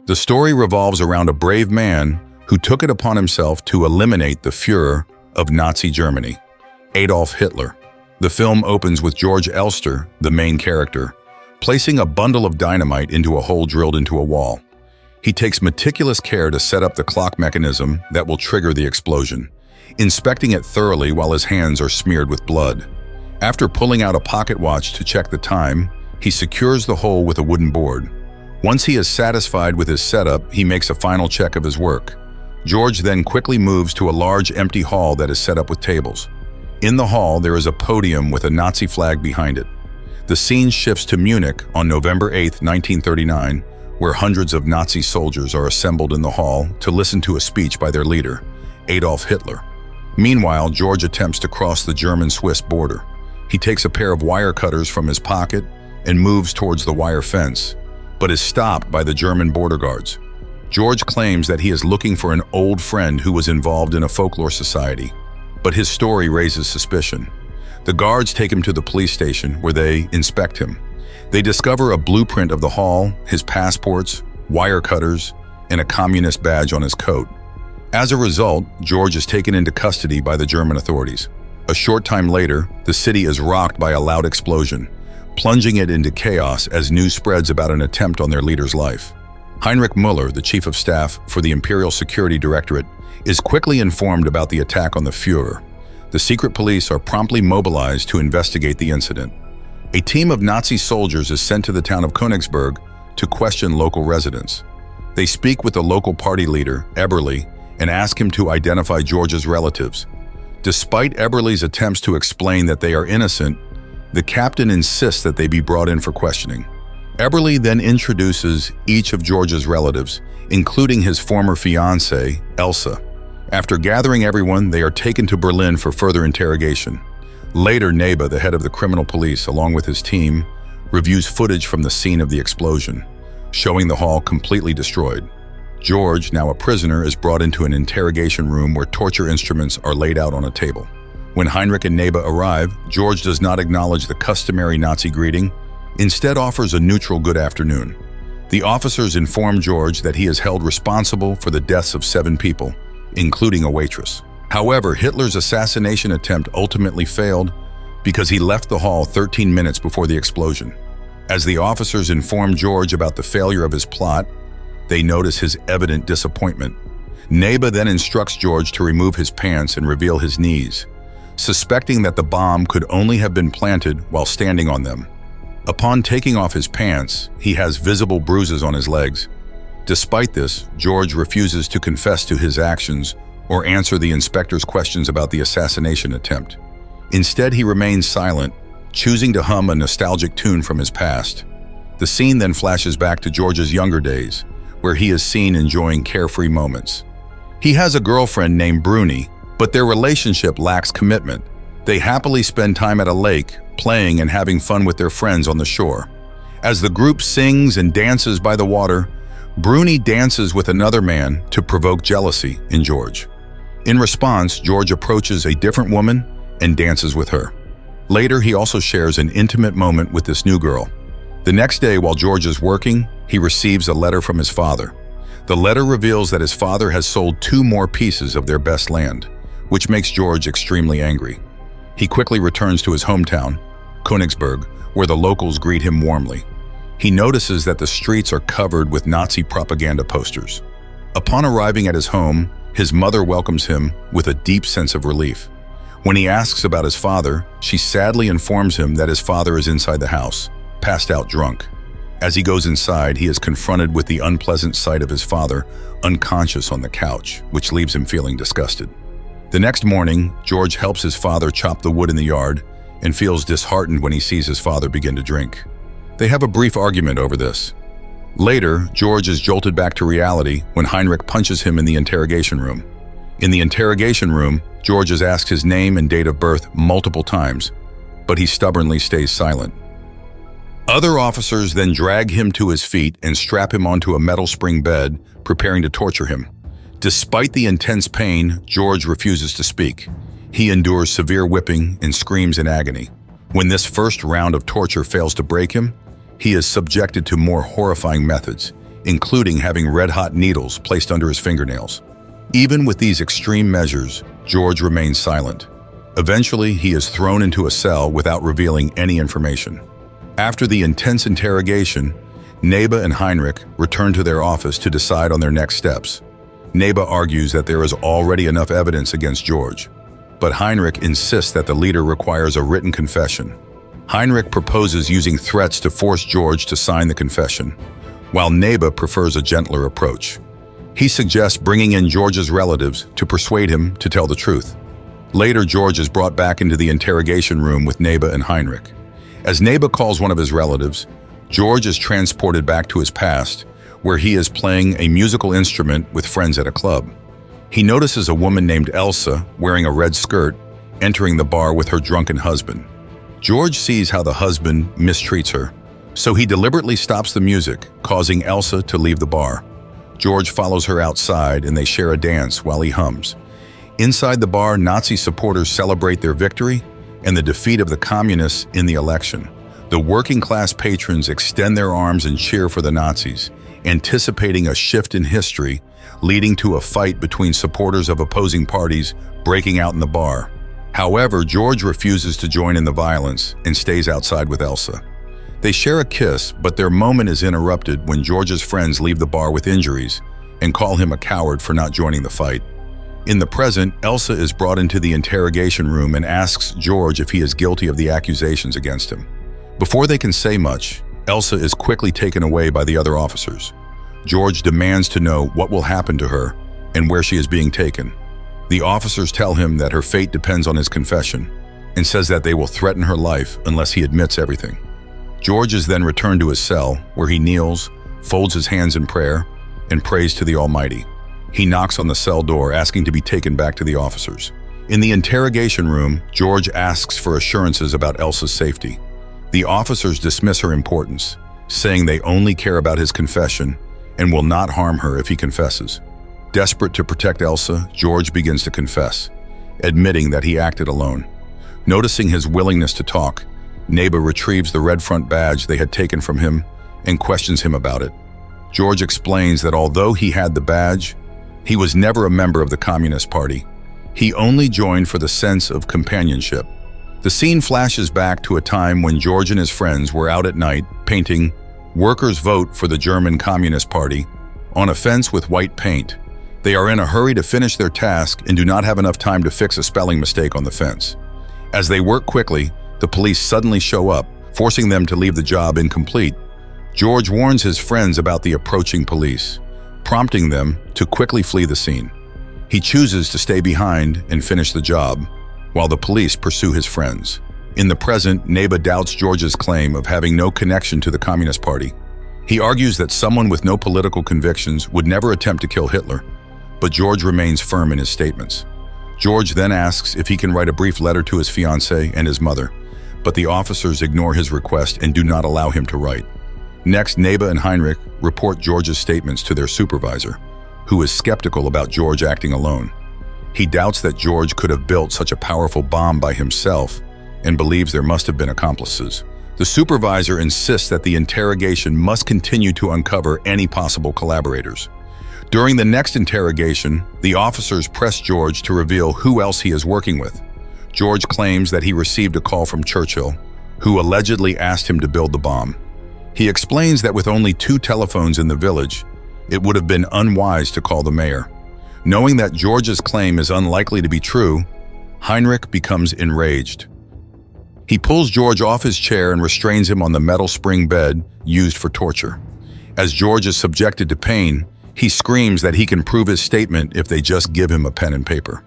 The story revolves around a brave man who took it upon himself to eliminate the Führer of Nazi Germany, Adolf Hitler. The film opens with Georg Elser, the main character, placing a bundle of dynamite into a hole drilled into a wall. He takes meticulous care to set up the clock mechanism that will trigger the explosion, inspecting it thoroughly while his hands are smeared with blood. After pulling out a pocket watch to check the time, he secures the hole with a wooden board. Once he is satisfied with his setup, he makes a final check of his work. Georg then quickly moves to a large empty hall that is set up with tables. In the hall, there is a podium with a Nazi flag behind it. The scene shifts to Munich on November 8, 1939, where hundreds of Nazi soldiers are assembled in the hall to listen to a speech by their leader, Adolf Hitler. Meanwhile, Georg attempts to cross the German-Swiss border. He takes a pair of wire cutters from his pocket and moves towards the wire fence, but is stopped by the German border guards. Georg claims that he is looking for an old friend who was involved in a folklore society, but his story raises suspicion. The guards take him to the police station where they inspect him. They discover a blueprint of the hall, his passports, wire cutters, and a communist badge on his coat. As a result, Georg is taken into custody by the German authorities. A short time later, the city is rocked by a loud explosion, plunging it into chaos as news spreads about an attempt on their leader's life. Heinrich Müller, the chief of staff for the Imperial Security Directorate, is quickly informed about the attack on the Führer. The secret police are promptly mobilized to investigate the incident. A team of Nazi soldiers is sent to the town of Königsberg to question local residents. They speak with the local party leader, Eberli, and ask him to identify Georg's relatives. Despite Eberli's attempts to explain that they are innocent, the captain insists that they be brought in for questioning. Eberli then introduces each of Georg's relatives, including his former fiancée, Elsa. After gathering everyone, they are taken to Berlin for further interrogation. Later, Neba, the head of the criminal police, along with his team, reviews footage from the scene of the explosion, showing the hall completely destroyed. Georg, now a prisoner, is brought into an interrogation room where torture instruments are laid out on a table. When Heinrich and Neba arrive, Georg does not acknowledge the customary Nazi greeting, instead offers a neutral good afternoon. The officers inform Georg that he is held responsible for the deaths of 7 people, including a waitress. However, Hitler's assassination attempt ultimately failed because he left the hall 13 minutes before the explosion. As the officers inform Georg about the failure of his plot, they notice his evident disappointment. Neba then instructs Georg to remove his pants and reveal his knees, suspecting that the bomb could only have been planted while standing on them. Upon taking off his pants, he has visible bruises on his legs. Despite this, Georg refuses to confess to his actions or answer the inspector's questions about the assassination attempt. Instead, he remains silent, choosing to hum a nostalgic tune from his past. The scene then flashes back to Georg's younger days, where he is seen enjoying carefree moments. He has a girlfriend named Bruni, but their relationship lacks commitment. They happily spend time at a lake, playing and having fun with their friends on the shore. As the group sings and dances by the water, Bruni dances with another man to provoke jealousy in Georg. In response, Georg approaches a different woman and dances with her. Later, he also shares an intimate moment with this new girl. The next day, while Georg is working, he receives a letter from his father. The letter reveals that his father has sold 2 more pieces of their best land, which makes Georg extremely angry. He quickly returns to his hometown, Königsberg, where the locals greet him warmly. He notices that the streets are covered with Nazi propaganda posters. Upon arriving at his home, his mother welcomes him with a deep sense of relief. When he asks about his father, she sadly informs him that his father is inside the house, passed out drunk. As he goes inside, he is confronted with the unpleasant sight of his father unconscious on the couch, which leaves him feeling disgusted. The next morning, Georg helps his father chop the wood in the yard and feels disheartened when he sees his father begin to drink. They have a brief argument over this. Later, Georg is jolted back to reality when Heinrich punches him in the interrogation room. In the interrogation room, Georg is asked his name and date of birth multiple times, but he stubbornly stays silent. Other officers then drag him to his feet and strap him onto a metal spring bed, preparing to torture him. Despite the intense pain, Georg refuses to speak. He endures severe whipping and screams in agony. When this first round of torture fails to break him, he is subjected to more horrifying methods, including having red-hot needles placed under his fingernails. Even with these extreme measures, George remains silent. Eventually, he is thrown into a cell without revealing any information. After the intense interrogation, Neba and Heinrich return to their office to decide on their next steps. Neba argues that there is already enough evidence against George, but Heinrich insists that the leader requires a written confession. Heinrich proposes using threats to force George to sign the confession, while Neba prefers a gentler approach. He suggests bringing in George's relatives to persuade him to tell the truth. Later, George is brought back into the interrogation room with Neba and Heinrich. As Neba calls one of his relatives, George is transported back to his past, where he is playing a musical instrument with friends at a club. He notices a woman named Elsa, wearing a red skirt, entering the bar with her drunken husband. George sees how the husband mistreats her, so he deliberately stops the music, causing Elsa to leave the bar. George follows her outside and they share a dance while he hums. Inside the bar, Nazi supporters celebrate their victory and the defeat of the communists in the election. The working-class patrons extend their arms and cheer for the Nazis, anticipating a shift in history, leading to a fight between supporters of opposing parties breaking out in the bar. However, George refuses to join in the violence and stays outside with Elsa. They share a kiss, but their moment is interrupted when George's friends leave the bar with injuries and call him a coward for not joining the fight. In the present, Elsa is brought into the interrogation room and asks George if he is guilty of the accusations against him. Before they can say much, Elsa is quickly taken away by the other officers. George demands to know what will happen to her and where she is being taken. The officers tell him that her fate depends on his confession and says that they will threaten her life unless he admits everything. George is then returned to his cell, where he kneels, folds his hands in prayer, and prays to the Almighty. He knocks on the cell door, asking to be taken back to the officers. In the interrogation room, George asks for assurances about Elsa's safety. The officers dismiss her importance, saying they only care about his confession and will not harm her if he confesses. Desperate to protect Elsa, George begins to confess, admitting that he acted alone. Noticing his willingness to talk, Neba retrieves the red front badge they had taken from him and questions him about it. George explains that although he had the badge, he was never a member of the Communist Party. He only joined for the sense of companionship. The scene flashes back to a time when George and his friends were out at night painting "Workers Vote for the German Communist Party" on a fence with white paint. They are in a hurry to finish their task and do not have enough time to fix a spelling mistake on the fence. As they work quickly, the police suddenly show up, forcing them to leave the job incomplete. George warns his friends about the approaching police, prompting them to quickly flee the scene. He chooses to stay behind and finish the job, while the police pursue his friends. In the present, Neba doubts George's claim of having no connection to the Communist Party. He argues that someone with no political convictions would never attempt to kill Hitler, but George remains firm in his statements. George then asks if he can write a brief letter to his fiancée and his mother, but the officers ignore his request and do not allow him to write. Next, Neba and Heinrich report George's statements to their supervisor, who is skeptical about George acting alone. He doubts that George could have built such a powerful bomb by himself and believes there must have been accomplices. The supervisor insists that the interrogation must continue to uncover any possible collaborators. During the next interrogation, the officers press George to reveal who else he is working with. George claims that he received a call from Churchill, who allegedly asked him to build the bomb. He explains that with only 2 telephones in the village, it would have been unwise to call the mayor. Knowing that George's claim is unlikely to be true, Heinrich becomes enraged. He pulls George off his chair and restrains him on the metal spring bed used for torture. As George is subjected to pain, he screams that he can prove his statement if they just give him a pen and paper.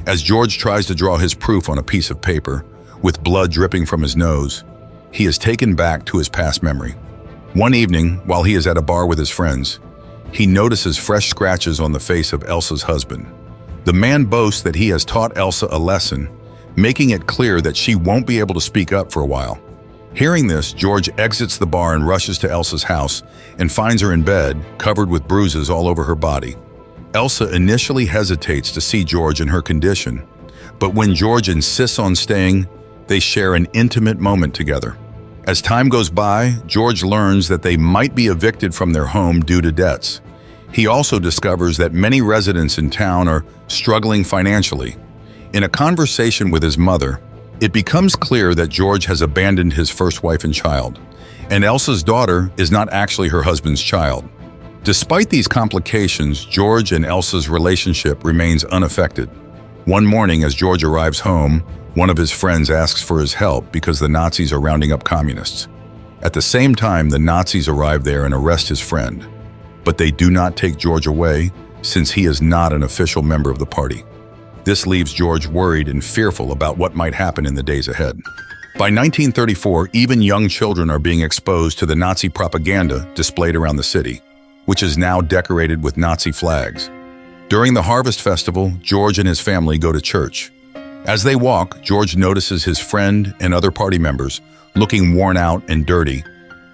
As George tries to draw his proof on a piece of paper, with blood dripping from his nose, he is taken back to his past memory. One evening, while he is at a bar with his friends, he notices fresh scratches on the face of Elsa's husband. The man boasts that he has taught Elsa a lesson, making it clear that she won't be able to speak up for a while. Hearing this, George exits the bar and rushes to Elsa's house and finds her in bed, covered with bruises all over her body. Elsa initially hesitates to see George in her condition, but when George insists on staying, they share an intimate moment together. As time goes by, George learns that they might be evicted from their home due to debts. He also discovers that many residents in town are struggling financially. In a conversation with his mother, it becomes clear that George has abandoned his first wife and child, and Elsa's daughter is not actually her husband's child. Despite these complications, George and Elsa's relationship remains unaffected. One morning, as George arrives home, one of his friends asks for his help because the Nazis are rounding up communists. At the same time, the Nazis arrive there and arrest his friend. But they do not take George away, since he is not an official member of the party. This leaves George worried and fearful about what might happen in the days ahead. By 1934, even young children are being exposed to the Nazi propaganda displayed around the city, which is now decorated with Nazi flags. During the Harvest Festival, George and his family go to church. As they walk, George notices his friend and other party members, looking worn out and dirty,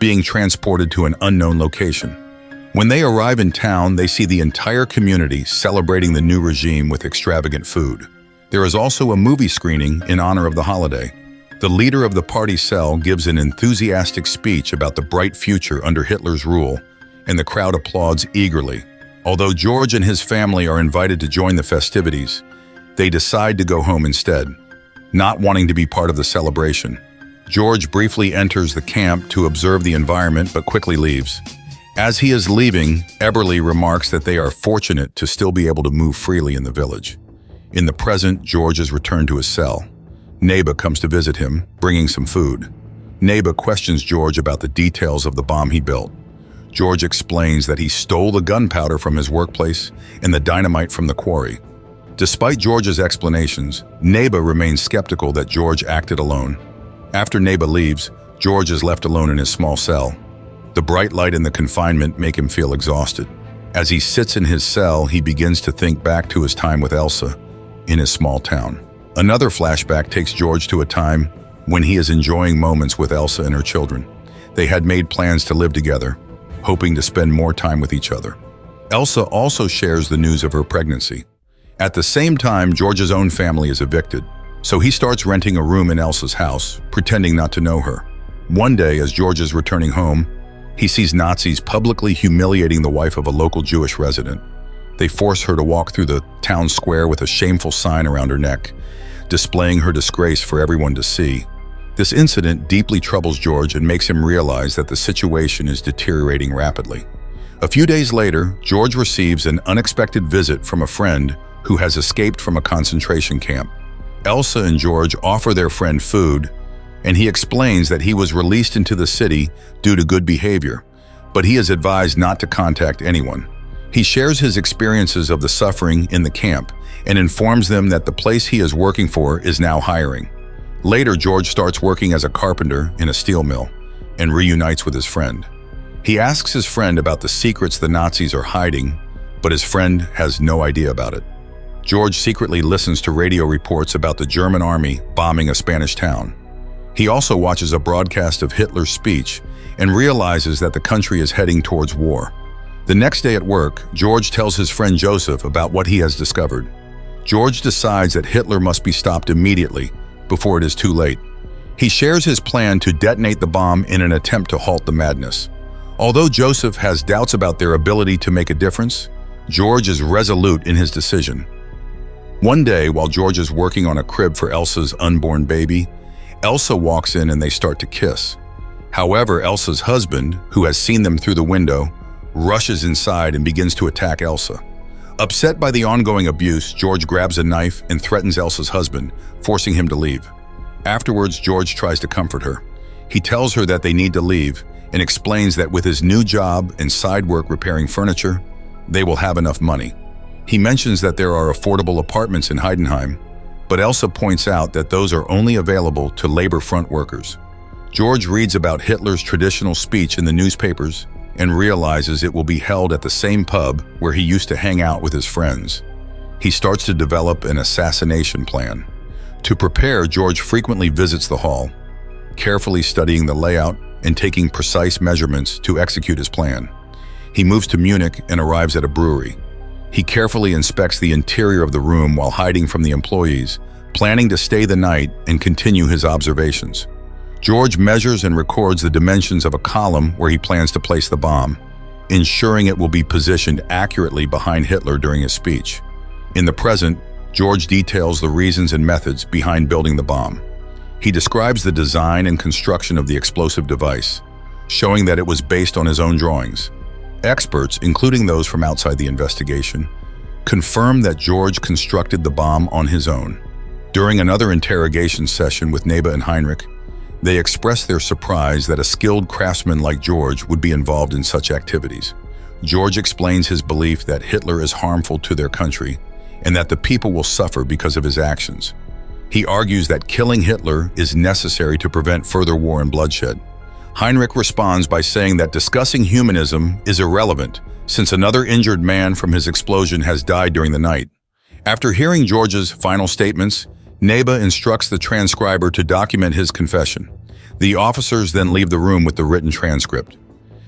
being transported to an unknown location. When they arrive in town, they see the entire community celebrating the new regime with extravagant food. There is also a movie screening in honor of the holiday. The leader of the party cell gives an enthusiastic speech about the bright future under Hitler's rule, and the crowd applauds eagerly. Although George and his family are invited to join the festivities, they decide to go home instead, not wanting to be part of the celebration. George briefly enters the camp to observe the environment but quickly leaves. As he is leaving, Eberly remarks that they are fortunate to still be able to move freely in the village. In the present, George is returned to his cell. Neba comes to visit him, bringing some food. Neba questions George about the details of the bomb he built. George explains that he stole the gunpowder from his workplace and the dynamite from the quarry. Despite George's explanations, Neba remains skeptical that George acted alone. After Neba leaves, George is left alone in his small cell. The bright light and the confinement make him feel exhausted. As he sits in his cell, he begins to think back to his time with Elsa in his small town. Another flashback takes George to a time when he is enjoying moments with Elsa and her children. They had made plans to live together, hoping to spend more time with each other. Elsa also shares the news of her pregnancy. At the same time, George's own family is evicted, so he starts renting a room in Elsa's house, pretending not to know her. One day, as George is returning home, he sees Nazis publicly humiliating the wife of a local Jewish resident. They force her to walk through the town square with a shameful sign around her neck, displaying her disgrace for everyone to see. This incident deeply troubles George and makes him realize that the situation is deteriorating rapidly. A few days later, George receives an unexpected visit from a friend who has escaped from a concentration camp. Elsa and George offer their friend food, and he explains that he was released into the city due to good behavior, but he is advised not to contact anyone. He shares his experiences of the suffering in the camp and informs them that the place he is working for is now hiring. Later, George starts working as a carpenter in a steel mill and reunites with his friend. He asks his friend about the secrets the Nazis are hiding, but his friend has no idea about it. George secretly listens to radio reports about the German army bombing a Spanish town. He also watches a broadcast of Hitler's speech and realizes that the country is heading towards war. The next day at work, George tells his friend Joseph about what he has discovered. George decides that Hitler must be stopped immediately before it is too late. He shares his plan to detonate the bomb in an attempt to halt the madness. Although Joseph has doubts about their ability to make a difference, George is resolute in his decision. One day, while George is working on a crib for Elsa's unborn baby, Elsa walks in and they start to kiss. However, Elsa's husband, who has seen them through the window, rushes inside and begins to attack Elsa. Upset by the ongoing abuse, George grabs a knife and threatens Elsa's husband, forcing him to leave. Afterwards, George tries to comfort her. He tells her that they need to leave and explains that with his new job and side work repairing furniture, they will have enough money. He mentions that there are affordable apartments in Heidenheim, but Elsa points out that those are only available to labor front workers. George reads about Hitler's traditional speech in the newspapers and realizes it will be held at the same pub where he used to hang out with his friends. He starts to develop an assassination plan. To prepare, George frequently visits the hall, carefully studying the layout and taking precise measurements to execute his plan. He moves to Munich and arrives at a brewery. He carefully inspects the interior of the room while hiding from the employees, planning to stay the night and continue his observations. Georg measures and records the dimensions of a column where he plans to place the bomb, ensuring it will be positioned accurately behind Hitler during his speech. In the present, Georg details the reasons and methods behind building the bomb. He describes the design and construction of the explosive device, showing that it was based on his own drawings. Experts, including those from outside the investigation, confirm that Georg constructed the bomb on his own. During another interrogation session with Neba and Heinrich, they expressed their surprise that a skilled craftsman like Georg would be involved in such activities. Georg explains his belief that Hitler is harmful to their country and that the people will suffer because of his actions. He argues that killing Hitler is necessary to prevent further war and bloodshed. Heinrich responds by saying that discussing humanism is irrelevant since another injured man from his explosion has died during the night. After hearing Georg's final statements, Neba instructs the transcriber to document his confession. The officers then leave the room with the written transcript.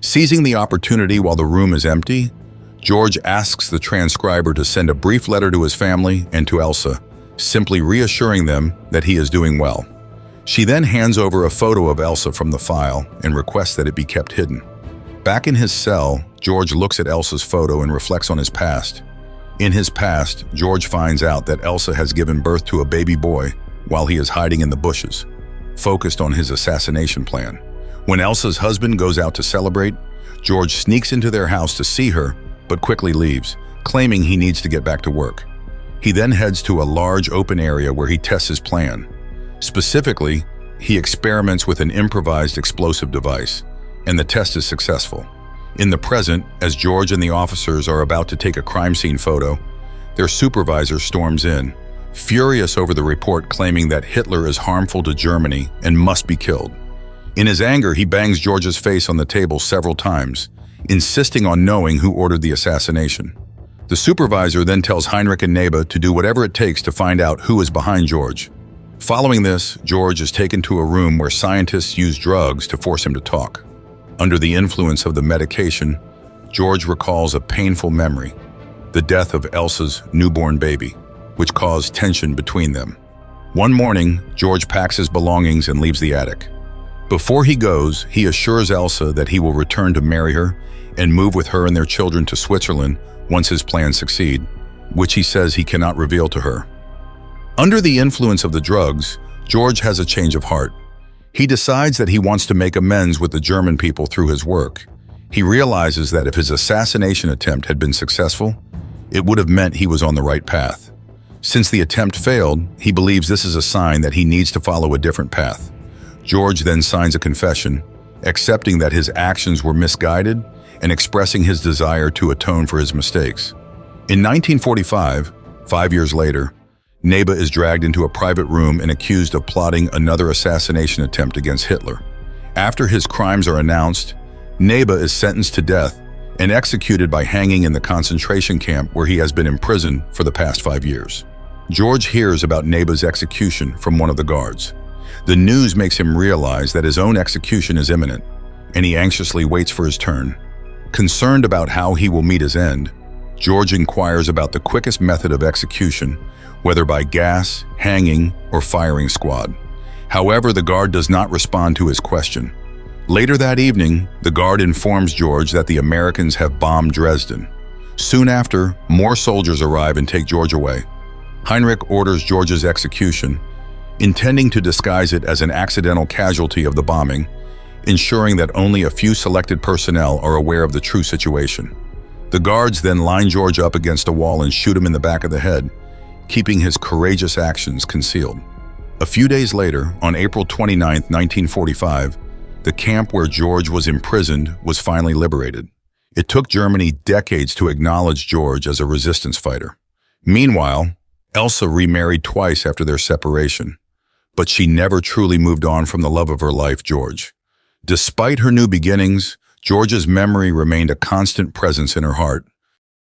Seizing the opportunity while the room is empty, Georg asks the transcriber to send a brief letter to his family and to Elsa, simply reassuring them that he is doing well. She then hands over a photo of Elsa from the file and requests that it be kept hidden. Back in his cell, Georg looks at Elsa's photo and reflects on his past. In his past, Georg finds out that Elsa has given birth to a baby boy while he is hiding in the bushes, focused on his assassination plan. When Elsa's husband goes out to celebrate, Georg sneaks into their house to see her, but quickly leaves, claiming he needs to get back to work. He then heads to a large open area where he tests his plan. Specifically, he experiments with an improvised explosive device, and the test is successful. In the present, as Georg and the officers are about to take a crime scene photo, their supervisor storms in, furious over the report claiming that Hitler is harmful to Germany and must be killed. In his anger, he bangs Georg's face on the table several times, insisting on knowing who ordered the assassination. The supervisor then tells Heinrich and Neba to do whatever it takes to find out who is behind Georg. Following this, Georg is taken to a room where scientists use drugs to force him to talk. Under the influence of the medication, Georg recalls a painful memory, the death of Elsa's newborn baby, which caused tension between them. One morning, Georg packs his belongings and leaves the attic. Before he goes, he assures Elsa that he will return to marry her and move with her and their children to Switzerland once his plans succeed, which he says he cannot reveal to her. Under the influence of the drugs, Georg has a change of heart. He decides that he wants to make amends with the German people through his work. He realizes that if his assassination attempt had been successful, it would have meant he was on the right path. Since the attempt failed, he believes this is a sign that he needs to follow a different path. Georg then signs a confession, accepting that his actions were misguided and expressing his desire to atone for his mistakes. In 1945, 5 years later, Neba is dragged into a private room and accused of plotting another assassination attempt against Hitler. After his crimes are announced, Neba is sentenced to death and executed by hanging in the concentration camp where he has been imprisoned for the past 5 years. Georg hears about Neba's execution from one of the guards. The news makes him realize that his own execution is imminent, and he anxiously waits for his turn. Concerned about how he will meet his end, Georg inquires about the quickest method of execution, whether by gas, hanging, or firing squad. However, the guard does not respond to his question. Later that evening, the guard informs Georg that the Americans have bombed Dresden. Soon after, more soldiers arrive and take Georg away. Heinrich orders Georg's execution, intending to disguise it as an accidental casualty of the bombing, ensuring that only a few selected personnel are aware of the true situation. The guards then line Georg up against a wall and shoot him in the back of the head, keeping his courageous actions concealed. A few days later, on April 29, 1945, the camp where Georg was imprisoned was finally liberated. It took Germany decades to acknowledge Georg as a resistance fighter. Meanwhile, Elsa remarried twice after their separation, but she never truly moved on from the love of her life, Georg. Despite her new beginnings, Georg's memory remained a constant presence in her heart.